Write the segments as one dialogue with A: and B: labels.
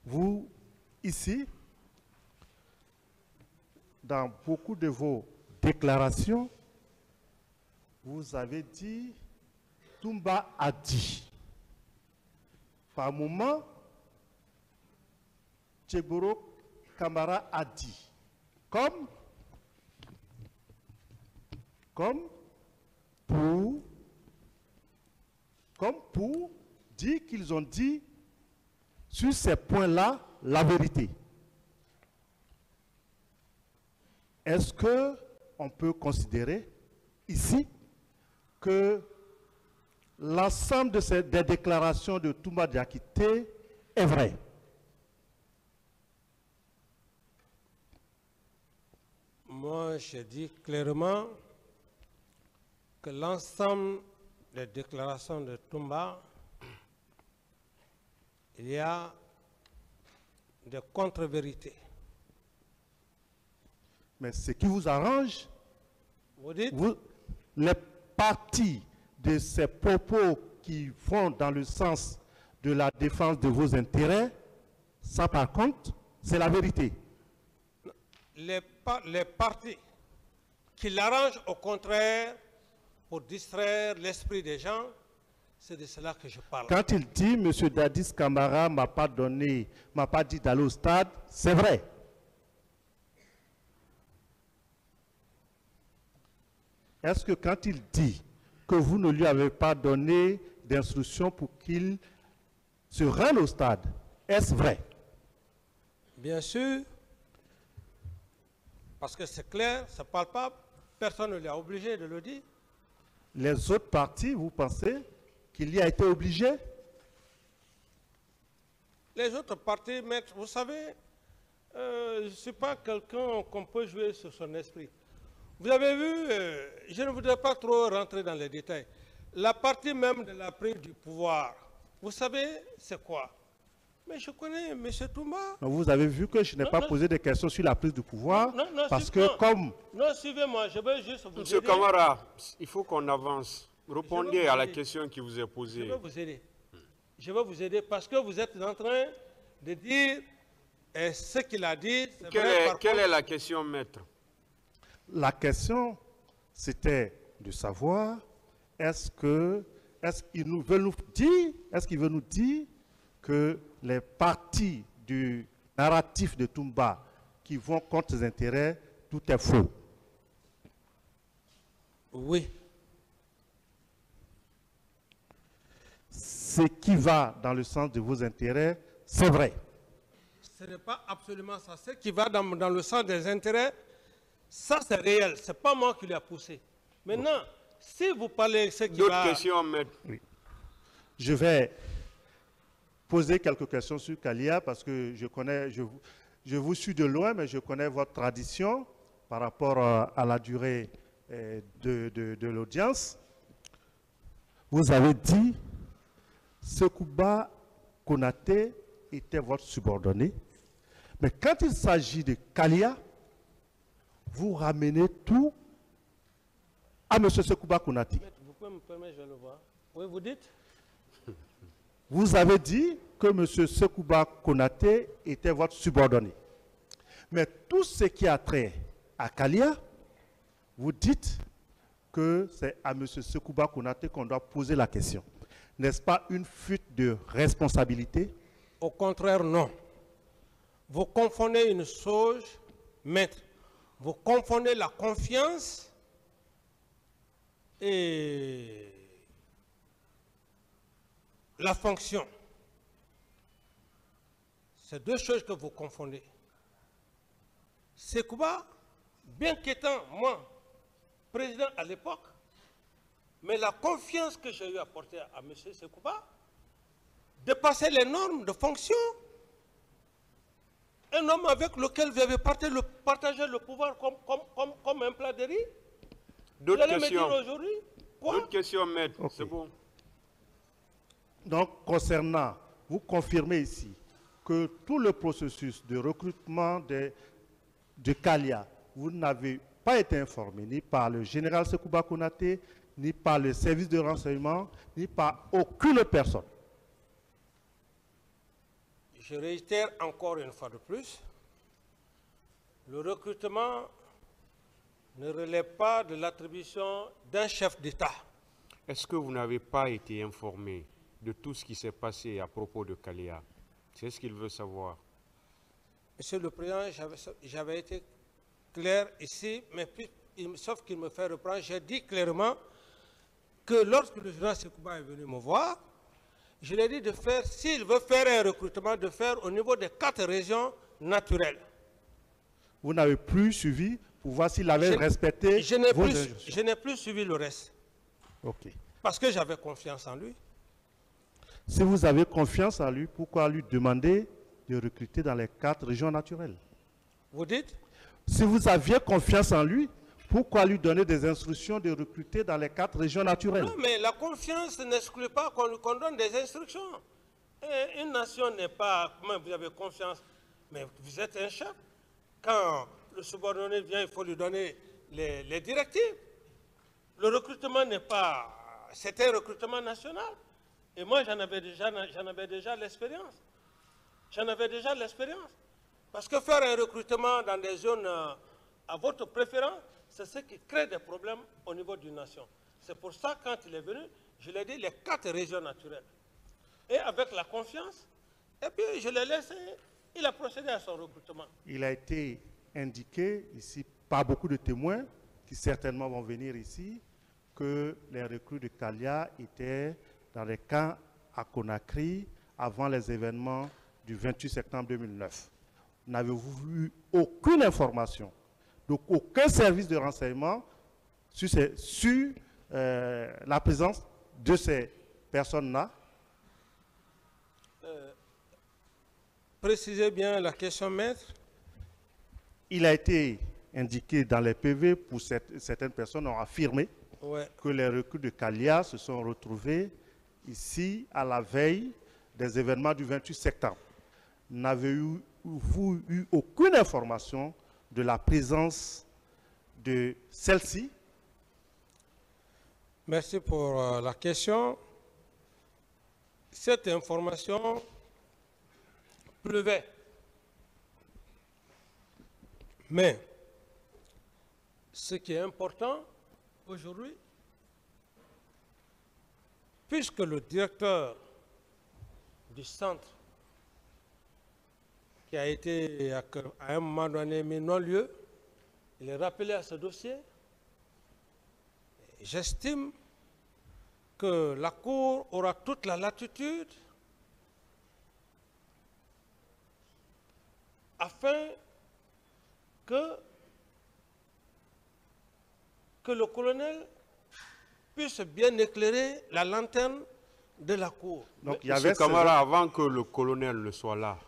A: Vous, ici, dans beaucoup de vos déclarations, vous avez dit, Toumba a dit. Par moment, Tcheboro Camara a dit. Comme pour dire qu'ils ont dit sur ces points-là la vérité. Est-ce qu'on peut considérer ici que l'ensemble des déclarations de Toumba Diakité est vrai?
B: Moi, je dis clairement que l'ensemble des déclarations de Toumba, il y a des contre-vérités.
A: Mais ce qui vous arrange,
B: Vous dites?
A: Les parties de ces propos qui vont dans le sens de la défense de vos intérêts, ça par contre, c'est la vérité.
B: Les partis qui l'arrangent au contraire pour distraire l'esprit des gens, c'est de cela que je parle.
A: Quand il dit, M. Dadis Camara m'a pas dit d'aller au stade, c'est vrai. Est-ce que quand il dit que vous ne lui avez pas donné d'instruction pour qu'il se rende au stade, est-ce vrai?
B: Bien sûr, parce que c'est clair, c'est palpable, personne ne l'a obligé de le dire.
A: Les autres partis, vous pensez qu'il y a été obligé?
B: Les autres partis, maître, vous savez, je ne suis pas quelqu'un qu'on peut jouer sur son esprit. Vous avez vu, je ne voudrais pas trop rentrer dans les détails, la partie même de la prise du pouvoir, vous savez, c'est quoi? Mais je connais M. Toumba.
A: Vous avez vu que je n'ai pas posé de questions sur la prise du pouvoir, parce que comme...
B: Non, suivez-moi, je veux juste vous aider.
C: Monsieur Camara, il faut qu'on avance. Répondez à la question qui vous est posée.
B: Je vais vous aider. Je vais vous aider parce que vous êtes en train de dire ce qu'il a dit.
C: Quelle est la question, maître?
A: La question, c'était de savoir, est-ce qu'il veut nous dire que les parties du narratif de Toumba qui vont contre ses intérêts, tout est faux?
B: Oui.
A: Ce qui va dans le sens de vos intérêts, c'est vrai.
B: Ce n'est pas absolument ça. Ce qui va dans le sens des intérêts, ça c'est réel. Ce n'est pas moi qui l'ai poussé. Maintenant, si vous parlez de ce qui va...
C: D'autres questions, maître?
A: Oui. Je vais poser quelques questions sur Kalia parce que je vous suis de loin, mais je connais votre tradition par rapport à la durée de l'audience. Vous avez dit Sekouba Konaté était votre subordonné, mais quand il s'agit de Kalia, vous ramenez tout à M. Sekouba Konaté.
B: Vous pouvez me permettre, je le vois. Oui, vous dites?
A: Vous avez dit que M. Sekouba Konaté était votre subordonné. Mais tout ce qui a trait à Kalia, vous dites que c'est à M. Sekouba Konaté qu'on doit poser la question. N'est-ce pas une fuite de responsabilité?
B: Au contraire, non. Vous confondez une chose, maître. Vous confondez la confiance et la fonction. C'est deux choses que vous confondez. Sekouba, bien qu'étant, moi, président à l'époque, mais la confiance que j'ai eu à porter à M. Sekouba dépassait les normes de fonction. Un homme avec lequel vous avez partagé le pouvoir comme un plat de riz.
C: D'autres questions?
B: Vous allez me dire aujourd'hui quoi?
C: D'autres questions, maître?
A: Okay.
C: C'est bon.
A: Donc, concernant, vous confirmez ici que tout le processus de recrutement de Kalia, vous n'avez pas été informé ni par le général Sekouba Konaté, ni par le service de renseignement, ni par aucune personne.
B: je réitère encore une fois de plus, le recrutement ne relève pas de l'attribution d'un chef d'État.
C: Est-ce que vous n'avez pas été informé de tout ce qui s'est passé à propos de Kalia? C'est ce qu'il veut savoir.
B: Monsieur le Président, j'avais été clair ici, mais sauf qu'il me fait reprendre, j'ai dit clairement que lorsque le général Sekouba est venu me voir, je lui ai dit de faire, s'il veut faire un recrutement, de faire au niveau des 4 régions naturelles.
A: Vous n'avez plus suivi pour voir s'il avait respecté vos injonctions.
B: Je n'ai plus suivi le reste.
A: Ok.
B: Parce que j'avais confiance en lui.
A: Si vous avez confiance en lui, pourquoi lui demander de recruter dans les 4 régions naturelles?
B: Vous dites?
A: Si vous aviez confiance en lui, pourquoi lui donner des instructions de recruter dans les 4 régions naturelles?
B: Non, mais la confiance n'exclut pas qu'on donne des instructions. Et une nation n'est pas, comment vous avez confiance, mais vous êtes un chef. Quand le subordonné vient, il faut lui donner les directives. Le recrutement n'est pas, c'est un recrutement national. Et moi, j'en avais déjà l'expérience. J'en avais déjà l'expérience. Parce que faire un recrutement dans des zones à votre préférence, c'est ce qui crée des problèmes au niveau d'une nation. C'est pour ça, quand il est venu, je lui ai dit les 4 régions naturelles. Et avec la confiance, et puis je l'ai laissé, il a procédé à son recrutement.
A: Il a été indiqué ici par beaucoup de témoins qui certainement vont venir ici que les recrues de Kalia étaient dans les camps à Conakry avant les événements du 28 septembre 2009. N'avez-vous eu aucune information, donc aucun service de renseignement sur la présence de ces personnes-là?
B: Précisez bien la question, maître.
A: Il a été indiqué dans les PV, pour certaines personnes ont affirmé que les recrues de Kalia se sont retrouvées ici à la veille des événements du 28 septembre. N'avez-vous eu aucune information de la présence de celle-ci?
B: Merci pour la question. Cette information pleuvait. Mais ce qui est important aujourd'hui, puisque le directeur du centre qui a été à un moment donné mis non-lieu, il est rappelé à ce dossier. J'estime que la Cour aura toute la latitude afin que le colonel puisse bien éclairer la lanterne de la Cour.
C: Donc, il y avait Camara, avant que le colonel ne soit là,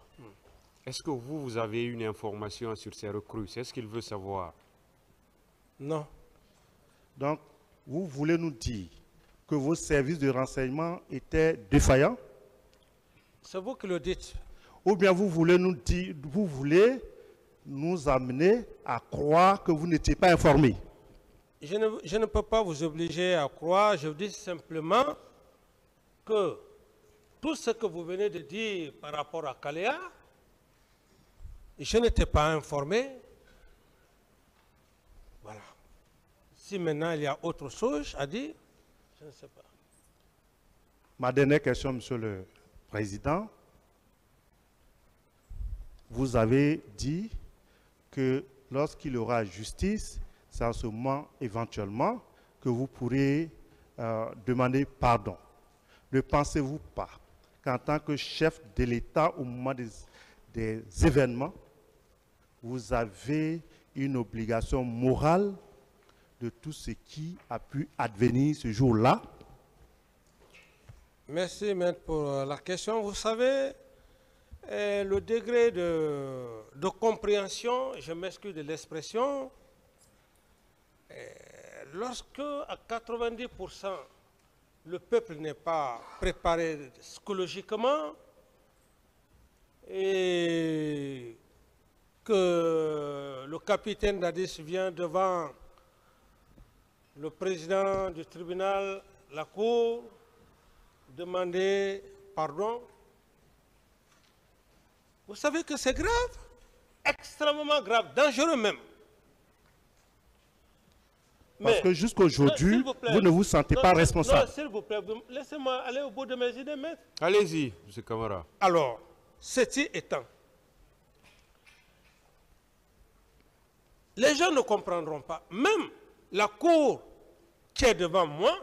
C: est-ce que vous avez une information sur ces recrues? C'est ce qu'il veut savoir.
B: Non.
A: Donc, vous voulez nous dire que vos services de renseignement étaient défaillants?
B: C'est vous qui le dites.
A: Ou bien vous voulez nous dire, vous voulez nous amener à croire que vous n'étiez pas informés?
B: Je ne peux pas vous obliger à croire. Je vous dis simplement que tout ce que vous venez de dire par rapport à Kalia, je n'étais pas informé. Voilà. Si maintenant il y a autre chose à dire, je ne sais pas.
A: Ma dernière question, Monsieur le Président. Vous avez dit que lorsqu'il y aura justice, c'est en ce moment éventuellement que vous pourrez demander pardon. Ne pensez-vous pas qu'en tant que chef de l'État au moment des événements, vous avez une obligation morale de tout ce qui a pu advenir ce jour-là?
B: Merci, maître, pour la question. Vous savez, le degré de compréhension, je m'excuse de l'expression, lorsque à 90% le peuple n'est pas préparé psychologiquement et que le capitaine Dadis vient devant le président du tribunal, la cour, demander pardon, Vous savez que c'est grave, extrêmement grave, dangereux même.
A: Parce que jusqu'à aujourd'hui, vous ne vous sentez pas responsable.
B: Non, s'il vous plaît, laissez-moi aller au bout de mes idées, maître.
C: Allez-y, M. Camara.
B: Alors, ceci étant, les gens ne comprendront pas. Même la cour qui est devant moi,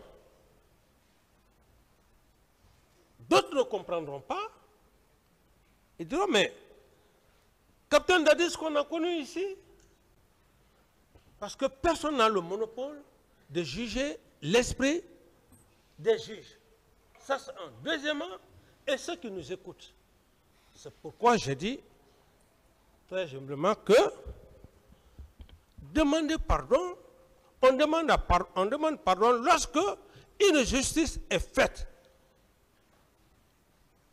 B: d'autres ne comprendront pas. Ils diront, mais, Capitaine Dadis qu'on a connu ici, parce que personne n'a le monopole de juger l'esprit des juges. Ça, c'est un. Deuxièmement, et ceux qui nous écoutent. C'est pourquoi j'ai dit, très humblement, que demander pardon, on demande pardon lorsque une justice est faite.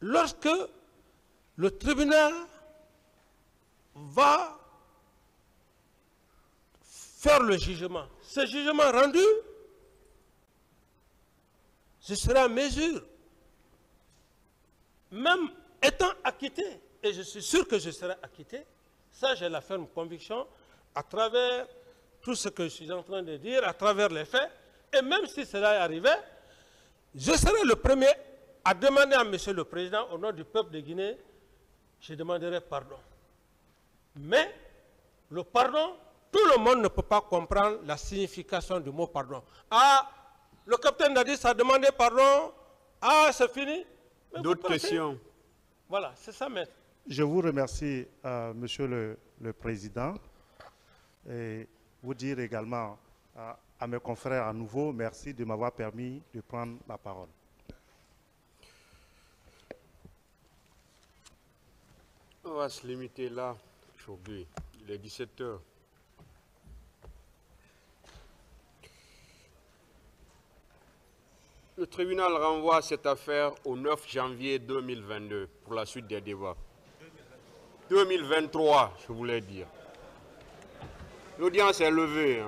B: Lorsque le tribunal va faire le jugement. Ce jugement rendu, je serai en mesure, même étant acquitté, et je suis sûr que je serai acquitté, ça j'ai la ferme conviction, à travers tout ce que je suis en train de dire, à travers les faits, et même si cela est arrivé, je serai le premier à demander à M. le Président, au nom du peuple de Guinée, je demanderai pardon. Mais le pardon, tout le monde ne peut pas comprendre la signification du mot pardon. Ah, le capitaine Dadis a demandé pardon. Ah, c'est fini.
C: D'autres questions?
B: Voilà, c'est ça, maître.
A: Je vous remercie, Monsieur le Président, et vous dire également à mes confrères à nouveau, merci de m'avoir permis de prendre la parole.
C: On va se limiter là aujourd'hui. Il est 17 h. Le tribunal renvoie cette affaire au 9 janvier 2022 pour la suite des débats. 2023, je voulais dire. L'audience est levée.